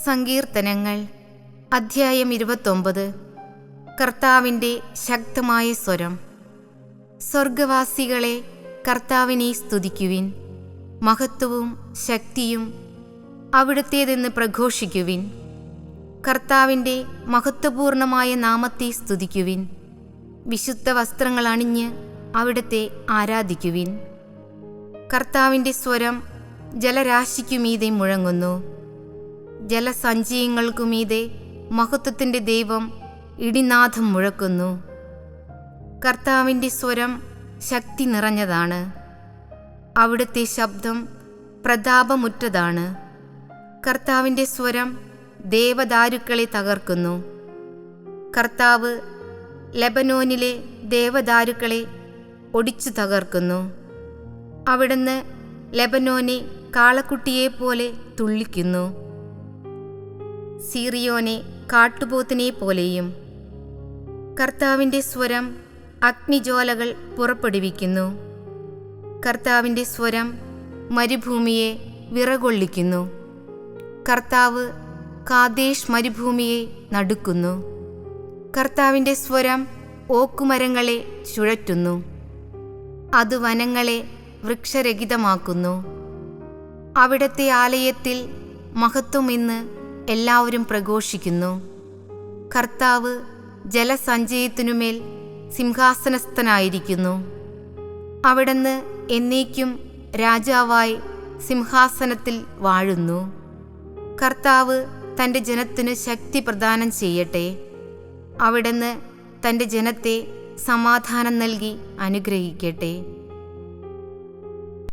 സങ്കീർത്തനങ്ങൾ അധ്യായം 29. കർത്താവിൻ്റെ ശക്തമായ സ്വരം. സ്വർഗവാസികളെ, കർത്താവിനെ സ്തുതിക്കുവിൻ. മഹത്വവും ശക്തിയും അവിടുത്തേതെന്ന് പ്രഘോഷിക്കുവിൻ. കർത്താവിൻ്റെ മഹത്വപൂർണമായ നാമത്തെ സ്തുതിക്കുവിൻ. വിശുദ്ധ വസ്ത്രങ്ങൾ അണിഞ്ഞ് അവിടുത്തെ ആരാധിക്കുവിൻ. കർത്താവിൻ്റെ സ്വരം ജലരാശിക്കുമീതെ മുഴങ്ങുന്നു. ജലസഞ്ചയങ്ങൾക്കുമീതെ മഹത്വത്തിൻ്റെ ദൈവം ഇടിനാദം മുഴക്കുന്നു. കർത്താവിൻ്റെ സ്വരം ശക്തി നിറഞ്ഞതാണ്. അവിടുത്തെ ശബ്ദം പ്രതാപമുറ്റതാണ്. കർത്താവിൻ്റെ സ്വരം ദേവദാരുക്കളെ തകർക്കുന്നു. കർത്താവ് ലെബനോനിലെ ദേവദാരുക്കളെ ഒടിച്ചു തകർക്കുന്നു. അവിടുന്ന് ലെബനോനെ കാളക്കുട്ടിയെപ്പോലെ തുള്ളിക്കുന്നു, സീറിയോനെ കാട്ടുപോത്തിനെ പോലെയും. കർത്താവിൻ്റെ സ്വരം അഗ്നിജ്വാലകൾ പുറപ്പെടുവിക്കുന്നു. കർത്താവിൻ്റെ സ്വരം മരുഭൂമിയെ വിറകൊള്ളിക്കുന്നു. കർത്താവ് കാദേശ് മരുഭൂമിയെ നടുക്കുന്നു. കർത്താവിൻ്റെ സ്വരം ഓക്കുമരങ്ങളെ ചുഴറ്റുന്നു. അത് വനങ്ങളെ വൃക്ഷരഹിതമാക്കുന്നു. അവിടുത്തെ ആലയത്തിൽ മഹത്വമെന്ന് എല്ലാവരും പ്രഘോഷിക്കുന്നു. കർത്താവ് ജലസഞ്ചയത്തിനുമേൽ സിംഹാസനസ്ഥനായിരിക്കുന്നു. അവിടുന്ന് എന്നേക്കും രാജാവായി സിംഹാസനത്തിൽ വാഴുന്നു. കർത്താവ് തൻ്റെ ജനത്തിന് ശക്തി പ്രദാനം ചെയ്യട്ടെ. അവിടുന്ന് തൻ്റെ ജനത്തെ സമാധാനം നൽകി അനുഗ്രഹിക്കട്ടെ.